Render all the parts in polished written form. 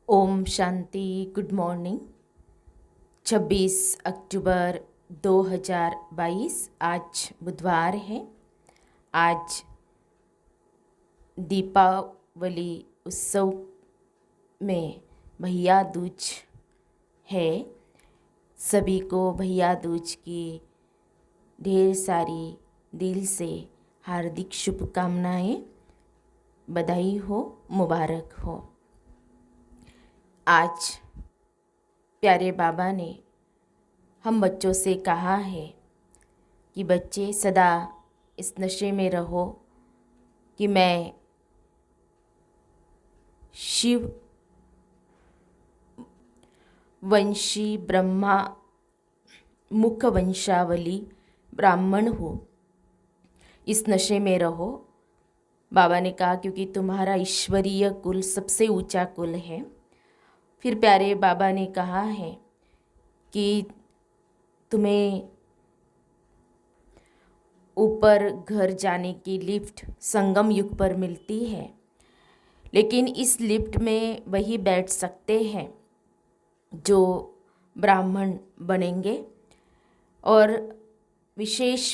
Om Shanti. Good morning. 26 अक्टूबर 2022 आज बुधवार है। आज दीपावली उत्सव में भैया दूज है। सभी को भैया दूज की ढेर सारी दिल से हार्दिक शुभकामनाएं, बधाई हो, मुबारक हो। आज प्यारे बाबा ने हम बच्चों से कहा है कि बच्चे सदा इस नशे में रहो कि मैं शिव वंशी ब्रह्मा मुख वंशावली ब्राह्मण हूँ। इस नशे में रहो। बाबा ने कहा क्योंकि तुम्हारा ईश्वरीय कुल सबसे ऊंचा कुल है। फिर प्यारे बाबा ने कहा है कि तुम्हें ऊपर घर जाने की लिफ्ट संगम युग पर मिलती है, लेकिन इस लिफ्ट में वही बैठ सकते हैं जो ब्राह्मण बनेंगे और विशेष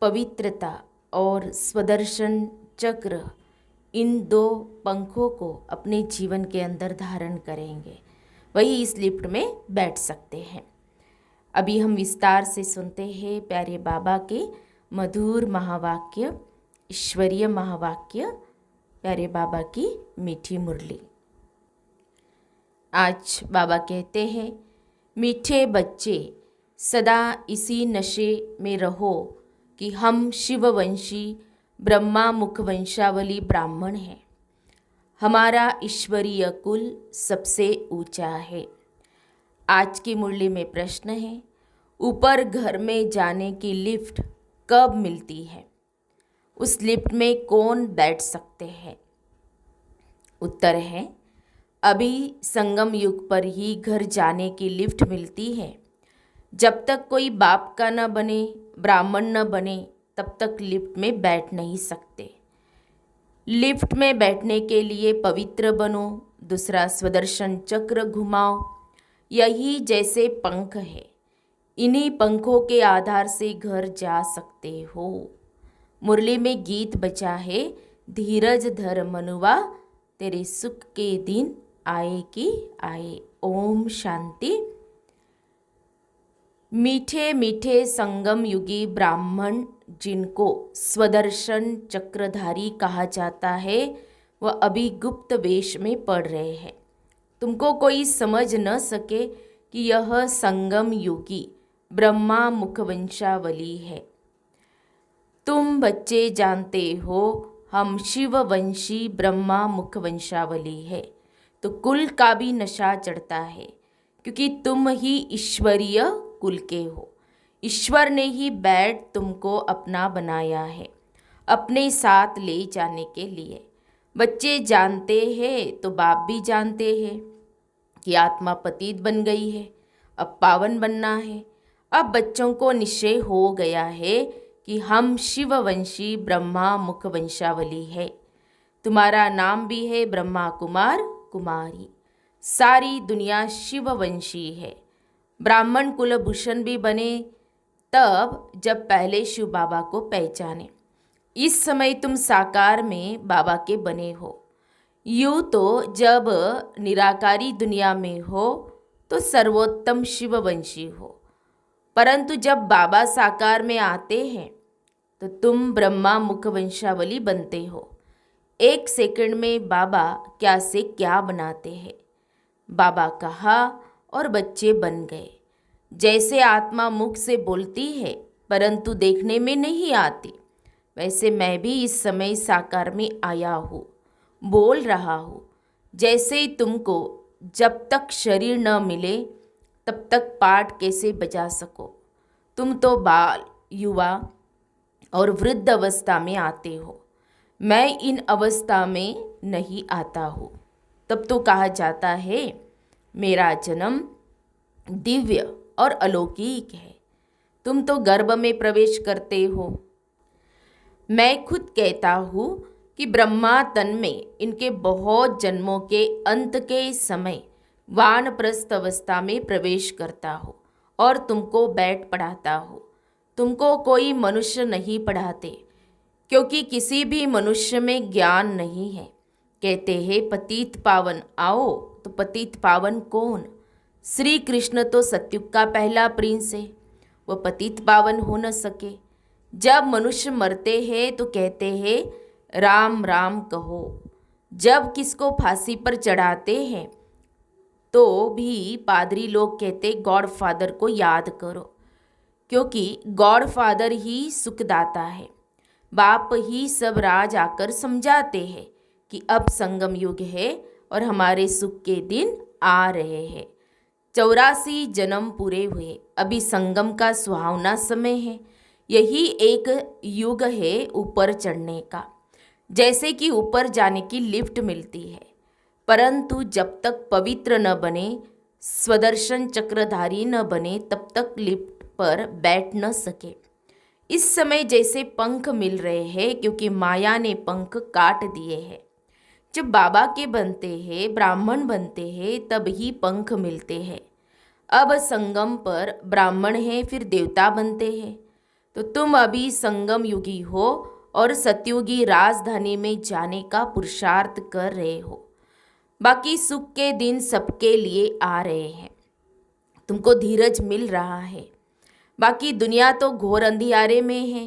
पवित्रता और स्वदर्शन चक्र, इन दो पंखों को अपने जीवन के अंदर धारण करेंगे, वही इस लिफ्ट में बैठ सकते हैं। अभी हम विस्तार से सुनते हैं प्यारे बाबा के मधुर महावाक्य, ईश्वरीय महावाक्य, प्यारे बाबा की मीठी मुरली। आज बाबा कहते हैं, मीठे बच्चे सदा इसी नशे में रहो कि हम शिववंशी ब्रह्मा मुख वंशावली ब्राह्मण हैं। हमारा ईश्वरीय कुल सबसे ऊंचा है। आज की मुरली में प्रश्न है, ऊपर घर में जाने की लिफ्ट कब मिलती है? उस लिफ्ट में कौन बैठ सकते हैं? उत्तर है, अभी संगम युग पर ही घर जाने की लिफ्ट मिलती है। जब तक कोई बाप का न बने, ब्राह्मण न बने, तब तक लिफ्ट में बैठ नहीं सकते। लिफ्ट में बैठने के लिए पवित्र बनो, दूसरा स्वदर्शन चक्र घुमाओ। यही जैसे पंख है, इन्हीं पंखों के आधार से घर जा सकते हो। मुरली में गीत बचा है, धीरज धर मनुआ, तेरे सुख के दिन आए कि आए। ओम शांति। मीठे मीठे संगम युगी ब्राह्मण जिनको स्वदर्शन चक्रधारी कहा जाता है, वह अभी गुप्त वेश में पढ़ रहे हैं। तुमको कोई समझ न सके कि यह संगम युगी ब्रह्मा मुखवंशावली है। तुम बच्चे जानते हो हम शिववंशी ब्रह्मा मुखवंशावली है, तो कुल का भी नशा चढ़ता है, क्योंकि तुम ही ईश्वरीय कुल के हो। ईश्वर ने ही बैठ तुमको अपना बनाया है, अपने साथ ले जाने के लिए। बच्चे जानते हैं तो बाप भी जानते हैं कि आत्मा पतित बन गई है, अब पावन बनना है। अब बच्चों को निश्चय हो गया है कि हम शिववंशी ब्रह्मा मुख वंशावली है। तुम्हारा नाम भी है ब्रह्मा कुमार कुमारी। सारी दुनिया शिववंशी है। ब्राह्मण कुलभूषण भी बने तब जब पहले शिव बाबा को पहचाने। इस समय तुम साकार में बाबा के बने हो। यूँ तो जब निराकारी दुनिया में हो तो सर्वोत्तम शिववंशी हो, परंतु जब बाबा साकार में आते हैं तो तुम ब्रह्मा मुख वंशावली बनते हो। एक सेकंड में बाबा क्या से क्या बनाते हैं। बाबा कहा और बच्चे बन गए। जैसे आत्मा मुख से बोलती है परंतु देखने में नहीं आती, वैसे मैं भी इस समय साकार में आया हूँ, बोल रहा हूँ। जैसे ही तुमको जब तक शरीर न मिले तब तक पाठ कैसे बजा सको? तुम तो बाल, युवा और वृद्ध अवस्था में आते हो। मैं इन अवस्था में नहीं आता हूँ। तब तो कहा जाता है मेरा जन्म दिव्य और अलौकिक है। तुम तो गर्भ में प्रवेश करते हो। मैं खुद कहता हूँ कि ब्रह्मा तन में इनके बहुत जन्मों के अंत के समय वानप्रस्थ अवस्था में प्रवेश करता हो और तुमको बैठ पढ़ाता हो। तुमको कोई मनुष्य नहीं पढ़ाते, क्योंकि किसी भी मनुष्य में ज्ञान नहीं है। कहते हैं पतित पावन आओ, तो पतित पावन कौन? श्री कृष्ण तो सतयुग का पहला प्रिंस है, वह पतित पावन हो न सके। जब मनुष्य मरते हैं तो कहते हैं राम राम कहो। जब किसको फांसी पर चढ़ाते हैं तो भी पादरी लोग कहते गॉड फादर को याद करो, क्योंकि गॉड फादर ही सुखदाता है। बाप ही सब राज आकर समझाते हैं कि अब संगम युग है और हमारे सुख के दिन आ रहे हैं। 84 जन्म पूरे हुए, अभी संगम का सुहावना समय है। यही एक युग है ऊपर चढ़ने का। जैसे कि ऊपर जाने की लिफ्ट मिलती है, परंतु जब तक पवित्र न बने, स्वदर्शन चक्रधारी न बने, तब तक लिफ्ट पर बैठ न सके। इस समय जैसे पंख मिल रहे हैं, क्योंकि माया ने पंख काट दिए हैं। जब बाबा के बनते हैं, ब्राह्मण बनते हैं, तब ही पंख मिलते हैं। अब संगम पर ब्राह्मण हैं, फिर देवता बनते हैं। तो तुम अभी संगम युगी हो और सतयुगी राजधानी में जाने का पुरुषार्थ कर रहे हो। बाकी सुख के दिन सबके लिए आ रहे हैं, तुमको धीरज मिल रहा है। बाकी दुनिया तो घोर अंधियारे में है।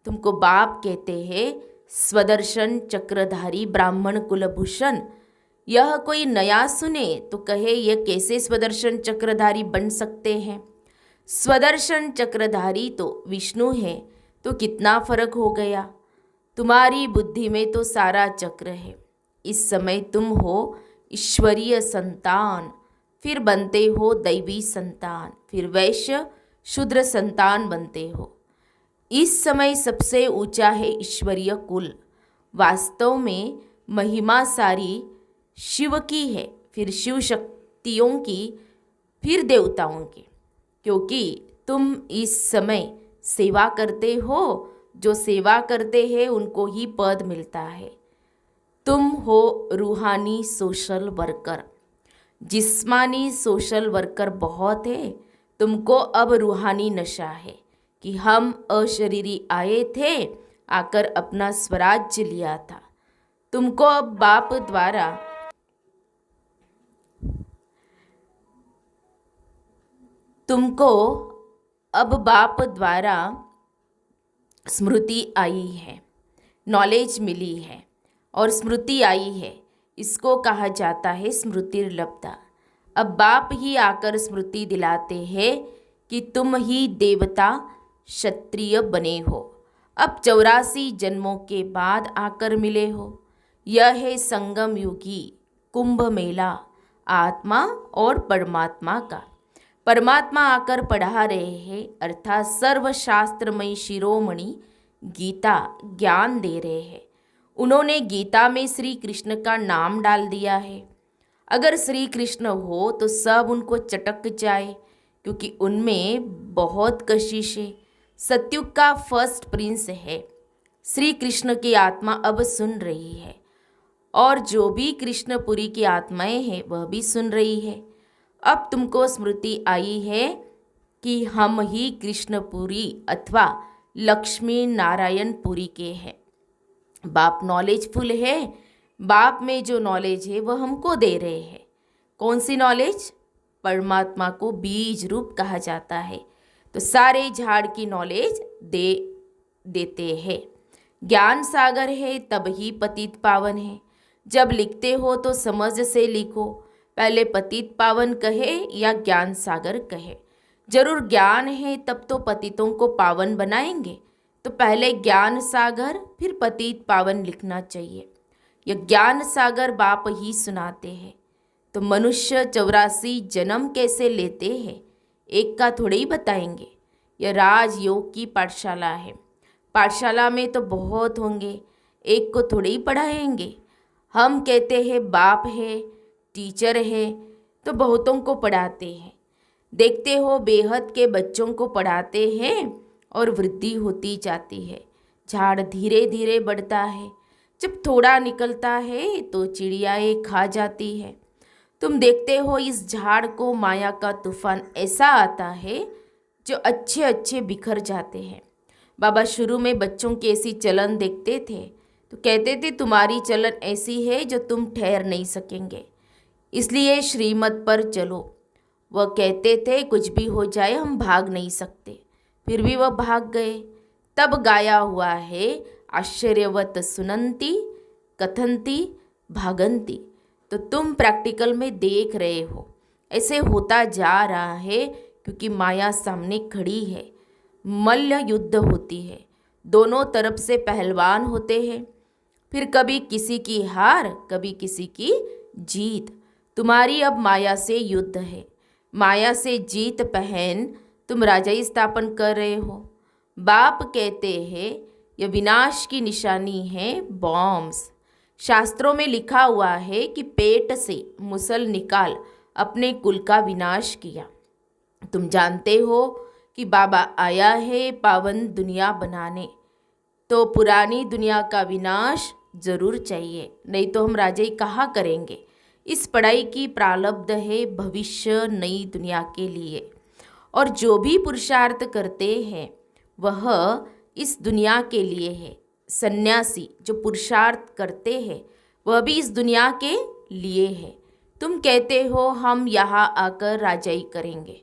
तुमको बाप कहते हैं स्वदर्शन चक्रधारी ब्राह्मण कुलभूषण। यह कोई नया सुने तो कहे यह कैसे स्वदर्शन चक्रधारी बन सकते हैं। स्वदर्शन चक्रधारी तो विष्णु है, तो कितना फर्क हो गया। तुम्हारी बुद्धि में तो सारा चक्र है। इस समय तुम हो ईश्वरीय संतान, फिर बनते हो दैवी संतान, फिर वैश्य शूद्र संतान बनते हो। इस समय सबसे ऊंचा है ईश्वरीय कुल। वास्तव में महिमा सारी शिव की है, फिर शिव शक्तियों की, फिर देवताओं की, क्योंकि तुम इस समय सेवा करते हो। जो सेवा करते हैं उनको ही पद मिलता है। तुम हो रूहानी सोशल वर्कर। जिस्मानी सोशल वर्कर बहुत है, तुमको अब रूहानी नशा है कि हम अशरीरी आए थे, आकर अपना स्वराज्य लिया था। तुमको अब बाप द्वारा स्मृति आई है, नॉलेज मिली है और स्मृति आई है। इसको कहा जाता है स्मृतिर्लब्धा। अब बाप ही आकर स्मृति दिलाते हैं कि तुम ही देवता क्षत्रिय बने हो। अब 84 जन्मों के बाद आकर मिले हो। यह है संगम युगी कुंभ मेला आत्मा और परमात्मा का। परमात्मा आकर पढ़ा रहे हैं, अर्थात सर्वशास्त्रमयी शिरोमणि गीता ज्ञान दे रहे हैं। उन्होंने गीता में श्री कृष्ण का नाम डाल दिया है। अगर श्री कृष्ण हो तो सब उनको चटक जाए, क्योंकि उनमें बहुत कशिश है। सतयुग का फर्स्ट प्रिंस है। श्री कृष्ण की आत्मा अब सुन रही है, और जो भी कृष्णपुरी की आत्माएं हैं वह भी सुन रही है। अब तुमको स्मृति आई है कि हम ही कृष्णपुरी अथवा लक्ष्मी नारायणपुरी के हैं। बाप नॉलेजफुल है। बाप में जो नॉलेज है वह हमको दे रहे हैं। कौन सी नॉलेज? परमात्मा को बीज रूप कहा जाता है, तो सारे झाड़ की नॉलेज देते हैं। ज्ञान सागर है तब ही पतित पावन है। जब लिखते हो तो समझ से लिखो, पहले पतित पावन कहे या ज्ञान सागर कहे। जरूर ज्ञान है तब तो पतितों को पावन बनाएंगे, तो पहले ज्ञान सागर फिर पतित पावन लिखना चाहिए। यह ज्ञान सागर बाप ही सुनाते हैं। तो मनुष्य 84 जन्म कैसे लेते हैं, एक का थोड़े ही बताएंगे। यह राजयोग की पाठशाला है। पाठशाला में तो बहुत होंगे, एक को थोड़े ही पढ़ाएंगे। हम कहते हैं बाप है, टीचर है, तो बहुतों को पढ़ाते हैं। देखते हो बेहद के बच्चों को पढ़ाते हैं और वृद्धि होती जाती है। झाड़ धीरे धीरे बढ़ता है। जब थोड़ा निकलता है तो चिड़ियाएँ खा जाती है। तुम देखते हो इस झाड़ को माया का तूफान ऐसा आता है जो अच्छे अच्छे बिखर जाते हैं। बाबा शुरू में बच्चों की ऐसी चलन देखते थे तो कहते थे तुम्हारी चलन ऐसी है जो तुम ठहर नहीं सकेंगे, इसलिए श्रीमत पर चलो। वह कहते थे कुछ भी हो जाए हम भाग नहीं सकते, फिर भी वह भाग गए। तब गाया हुआ है आश्चर्यवत सुनंती कथंती भागंती। तो तुम प्रैक्टिकल में देख रहे हो ऐसे होता जा रहा है क्योंकि माया सामने खड़ी है। मल्ल युद्ध होती है, दोनों तरफ से पहलवान होते हैं, फिर कभी किसी की हार कभी किसी की जीत। तुम्हारी अब माया से युद्ध है, माया से जीत पहन तुम राजाई स्थापन कर रहे हो। बाप कहते हैं यह विनाश की निशानी है बॉम्ब्स। शास्त्रों में लिखा हुआ है कि पेट से मुसल निकाल अपने कुल का विनाश किया। तुम जानते हो कि बाबा आया है पावन दुनिया बनाने, तो पुरानी दुनिया का विनाश जरूर चाहिए, नहीं तो हम राजाई कहाँ करेंगे। इस पढ़ाई की प्रारब्ध है भविष्य नई दुनिया के लिए, और जो भी पुरुषार्थ करते हैं वह इस दुनिया के लिए है। सन्यासी जो पुरुषार्थ करते हैं वह भी इस दुनिया के लिए है। तुम कहते हो हम यहाँ आकर राजाई करेंगे,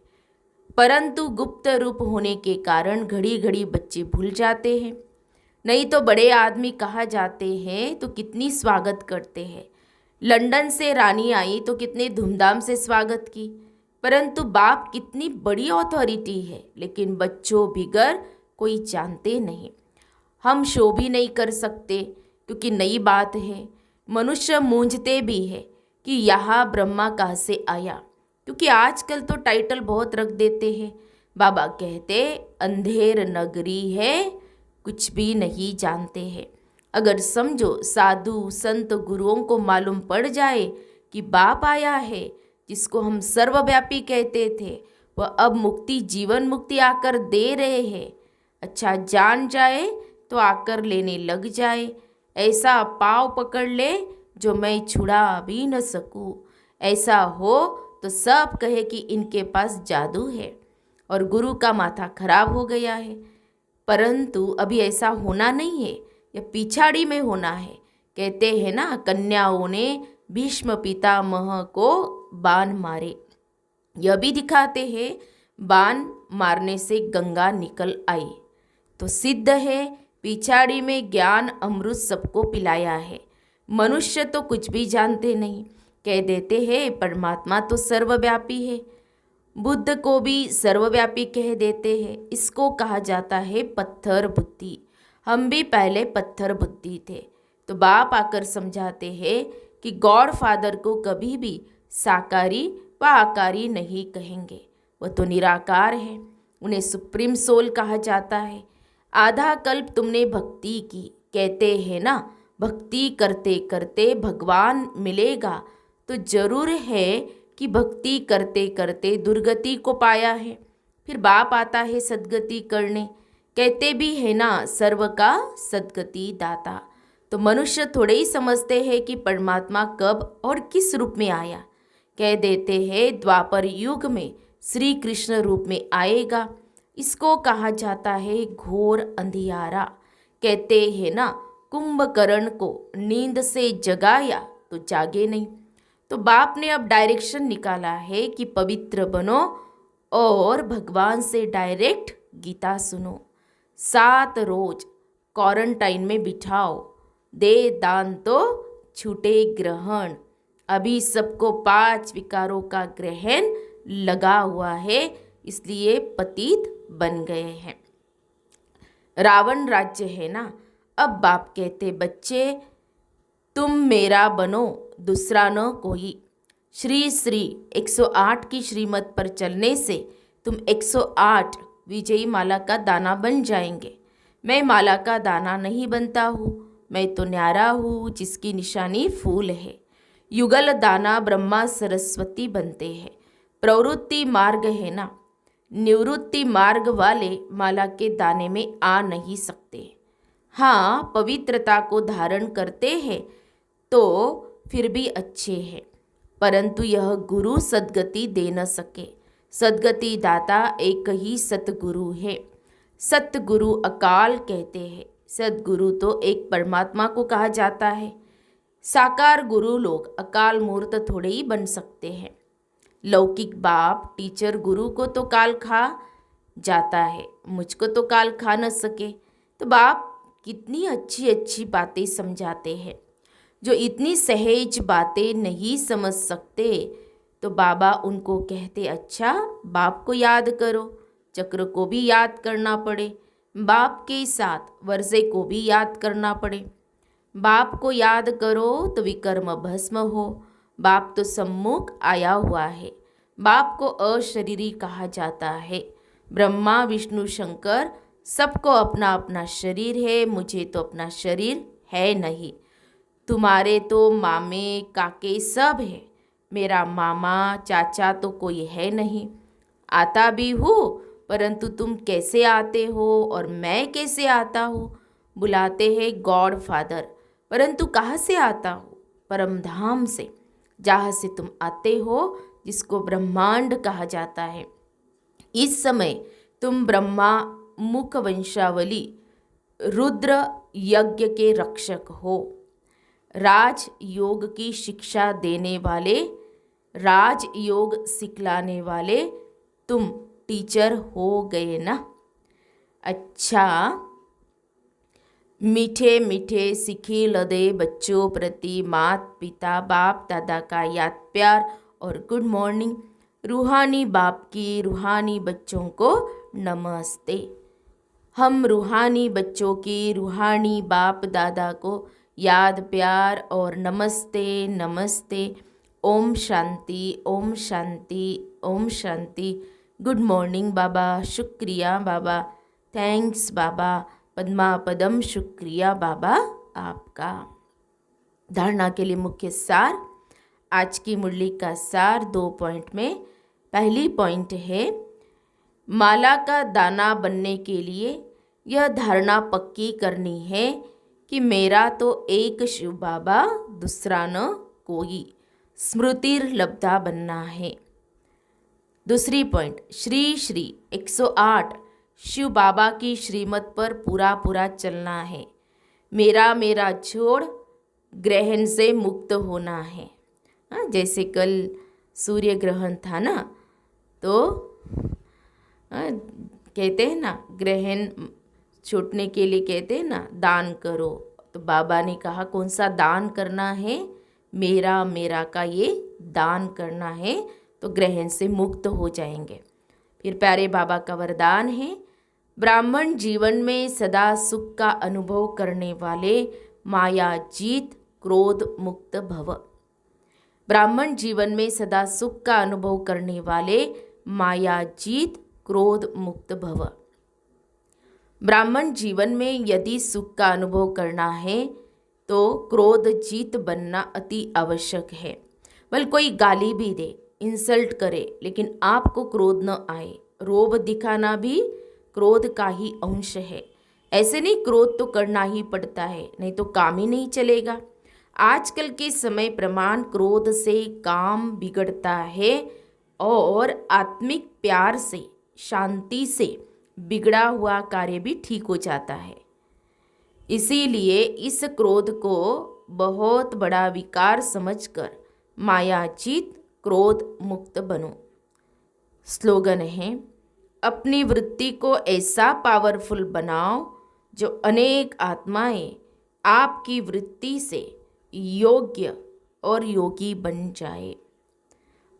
परंतु गुप्त रूप होने के कारण घड़ी घड़ी बच्चे भूल जाते हैं। नहीं तो बड़े आदमी कहा जाते हैं तो कितनी स्वागत करते हैं। लंदन से रानी आई तो कितने धूमधाम से स्वागत की, परंतु बाप कितनी बड़ी अथॉरिटी है, लेकिन बच्चों बिगर कोई जानते नहीं। हम शो भी नहीं कर सकते क्योंकि नई बात है। मनुष्य मूंझते भी है कि यहाँ ब्रह्मा कहाँ से आया, क्योंकि आजकल तो टाइटल बहुत रख देते हैं। बाबा कहते अंधेर नगरी है कुछ भी नहीं जानते हैं। अगर समझो साधु संत गुरुओं को मालूम पड़ जाए कि बाप आया है जिसको हम सर्वव्यापी कहते थे, वह अब मुक्ति जीवन मुक्ति आकर दे रहे हैं, अच्छा जान जाए तो आकर लेने लग जाए। ऐसा पाँव पकड़ ले जो मैं छुड़ा भी न सकूं। ऐसा हो तो सब कहे कि इनके पास जादू है और गुरु का माथा खराब हो गया है, परंतु अभी ऐसा होना नहीं है, यह पिछाड़ी में होना है। कहते हैं ना कन्याओं ने भीष्म पितामह को बाण मारे, यह भी दिखाते हैं बाण मारने से गंगा निकल आई। तो सिद्ध है पिछाड़ी में ज्ञान अमृत सबको पिलाया है। मनुष्य तो कुछ भी जानते नहीं, कह देते हैं परमात्मा तो सर्वव्यापी है, बुद्ध को भी सर्वव्यापी कह देते हैं। इसको कहा जाता है पत्थर बुद्धि। हम भी पहले पत्थर बुद्धि थे। तो बाप आकर समझाते हैं कि गॉड फादर को कभी भी साकारी व आकारी नहीं कहेंगे, वह तो निराकार है, उन्हें सुप्रीम सोल कहा जाता है। आधा कल्प तुमने भक्ति की, कहते हैं ना भक्ति करते करते भगवान मिलेगा, तो जरूर है कि भक्ति करते करते दुर्गति को पाया है, फिर बाप आता है सद्गति करने। कहते भी है ना सर्व का सद्गति दाता। तो मनुष्य थोड़े ही समझते हैं कि परमात्मा कब और किस रूप में आया। कह देते हैं द्वापर युग में श्री कृष्ण रूप में आएगा, इसको कहा जाता है घोर अंधियारा। कहते हैं ना कुंभकर्ण को नींद से जगाया तो जागे नहीं। तो बाप ने अब डायरेक्शन निकाला है कि पवित्र बनो और भगवान से डायरेक्ट गीता सुनो। 7 रोज क्वारंटाइन में बिठाओ, दे दान तो छूटे ग्रहण। अभी सबको 5 विकारों का ग्रहण लगा हुआ है, इसलिए पतित बन गए हैं। रावण राज्य है ना। अब बाप कहते बच्चे तुम मेरा बनो दूसरा न कोई। श्री श्री 108 की श्रीमत पर चलने से तुम 108 विजयी माला का दाना बन जाएंगे। मैं माला का दाना नहीं बनता हूँ, मैं तो न्यारा हूँ जिसकी निशानी फूल है। युगल दाना ब्रह्मा सरस्वती बनते हैं। प्रवृत्ति मार्ग है ना, निवृत्ति मार्ग वाले माला के दाने में आ नहीं सकते। हाँ, पवित्रता को धारण करते हैं तो फिर भी अच्छे हैं, परंतु यह गुरु सद्गति दे न सके। सद्गति दाता एक ही सतगुरु है। सतगुरु अकाल कहते हैं। सतगुरु तो एक परमात्मा को कहा जाता है। साकार गुरु लोग अकाल मूर्त थोड़े ही बन सकते हैं। लौकिक बाप टीचर गुरु को तो काल खा जाता है, मुझको तो काल खा न सके। तो बाप कितनी अच्छी अच्छी बातें समझाते हैं। जो इतनी सहज बातें नहीं समझ सकते तो बाबा उनको कहते, अच्छा बाप को याद करो, चक्र को भी याद करना पड़े, बाप के साथ वर्षे को भी याद करना पड़े। बाप को याद करो तो विकर्म भस्म हो। बाप तो सम्मुख आया हुआ है। बाप को अशरीरी कहा जाता है। ब्रह्मा विष्णु शंकर सबको अपना अपना शरीर है, मुझे तो अपना शरीर है नहीं। तुम्हारे तो मामे काके सब है, मेरा मामा चाचा तो कोई है नहीं। आता भी हूँ परंतु तुम कैसे आते हो और मैं कैसे आता हूँ। बुलाते हैं गॉड फादर, परंतु कहाँ से आता हूँ? परम धाम से, जहाँ से तुम आते हो, जिसको ब्रह्मांड कहा जाता है। इस समय तुम ब्रह्मा मुख वंशावली रुद्र यज्ञ के रक्षक हो। राज योग की शिक्षा देने वाले, राज योग सिखलाने वाले तुम टीचर हो गए ना। अच्छा, मीठे मीठे सिखी लदे बच्चों प्रति माता पिता बाप दादा का याद प्यार और गुड मॉर्निंग। रूहानी बाप की रूहानी बच्चों को नमस्ते। हम रूहानी बच्चों की रूहानी बाप दादा को याद प्यार और नमस्ते नमस्ते। ओम शांति ओम शांति ओम शांति। गुड मॉर्निंग बाबा, शुक्रिया बाबा, थैंक्स बाबा, पद्मा पदम शुक्रिया बाबा आपका। धारणा के लिए मुख्य सार, आज की मुरली का सार 2 पॉइंट में। पहली पॉइंट है, माला का दाना बनने के लिए यह धारणा पक्की करनी है कि मेरा तो एक शिव बाबा, दूसरा न कोई। स्मृतिर लब्धा बनना है। दूसरी पॉइंट, श्री श्री 108 शिव बाबा की श्रीमत पर पूरा पूरा चलना है। मेरा मेरा छोड़ ग्रहण से मुक्त होना है। जैसे कल सूर्य ग्रहण था ना, तो कहते हैं ना, ग्रहण छूटने के लिए कहते हैं ना, दान करो। तो बाबा ने कहा कौन सा दान करना है? मेरा मेरा का ये दान करना है, तो ग्रहण से मुक्त हो जाएंगे। फिर प्यारे बाबा का वरदान है, ब्राह्मण जीवन में सदा सुख का अनुभव करने वाले माया जीत क्रोध मुक्त भव। ब्राह्मण जीवन में सदा सुख का अनुभव करने वाले माया जीत क्रोध मुक्त भव। ब्राह्मण जीवन में यदि सुख का अनुभव करना है तो क्रोध जीत बनना अति आवश्यक है। बल कोई गाली भी दे, इंसल्ट करे, लेकिन आपको क्रोध न आए। रोब दिखाना भी क्रोध का ही अंश है। ऐसे नहीं, क्रोध तो करना ही पड़ता है, नहीं तो काम ही नहीं चलेगा। आजकल के समय प्रमाण क्रोध से काम बिगड़ता है और आत्मिक प्यार से, शांति से बिगड़ा हुआ कार्य भी ठीक हो जाता है। इसीलिए इस क्रोध को बहुत बड़ा विकार समझकर मायाजीत क्रोध मुक्त बनो। स्लोगन है, अपनी वृत्ति को ऐसा पावरफुल बनाओ जो अनेक आत्माएं आपकी वृत्ति से योग्य और योगी बन जाए।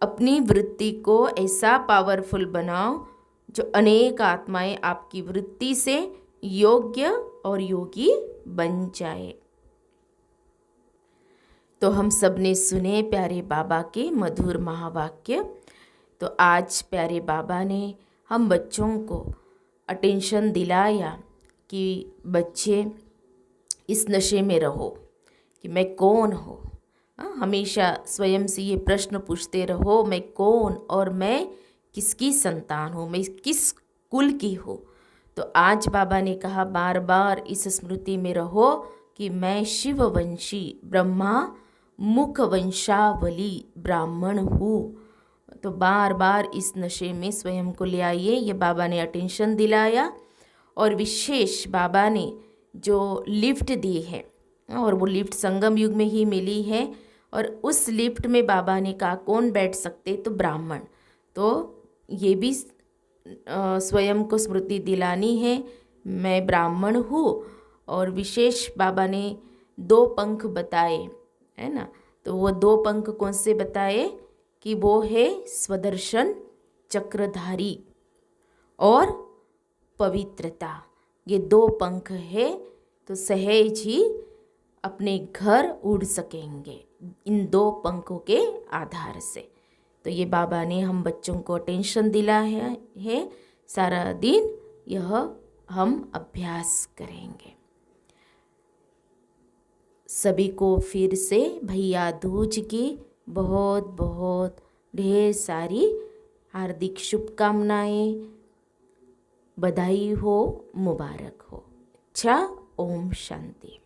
अपनी वृत्ति को ऐसा पावरफुल बनाओ जो अनेक आत्माएं आपकी वृत्ति से योग्य और योगी बन जाए। तो हम सब ने सुने प्यारे बाबा के मधुर महावाक्य। तो आज प्यारे बाबा ने हम बच्चों को अटेंशन दिलाया कि बच्चे इस नशे में रहो कि मैं कौन हूँ। हमेशा स्वयं से ये प्रश्न पूछते रहो, मैं कौन और मैं किसकी संतान हूँ, मैं किस कुल की हूँ। तो आज बाबा ने कहा बार बार इस स्मृति में रहो कि मैं शिववंशी ब्रह्मा मुख वंशावली ब्राह्मण हूँ। तो बार बार इस नशे में स्वयं को ले आइए। ये बाबा ने अटेंशन दिलाया और विशेष बाबा ने जो लिफ्ट दी है और वो लिफ्ट संगम युग में ही मिली है और उस लिफ्ट में बाबा ने कहा कौन बैठ सकते, तो ब्राह्मण। तो ये भी स्वयं को स्मृति दिलानी है, मैं ब्राह्मण हूँ। और विशेष बाबा ने 2 पंख बताए, है ना। तो वो 2 पंख कौन से बताए कि वो है स्वदर्शन चक्रधारी और पवित्रता। ये 2 पंख है तो सहज ही अपने घर उड़ सकेंगे इन 2 पंखों के आधार से। तो ये बाबा ने हम बच्चों को अटेंशन दिला है सारा दिन यह हम अभ्यास करेंगे। सभी को फिर से भैया दूज की बहुत बहुत ढेर सारी हार्दिक शुभकामनाएं, बधाई हो, मुबारक हो। अच्छा, ओम शांति।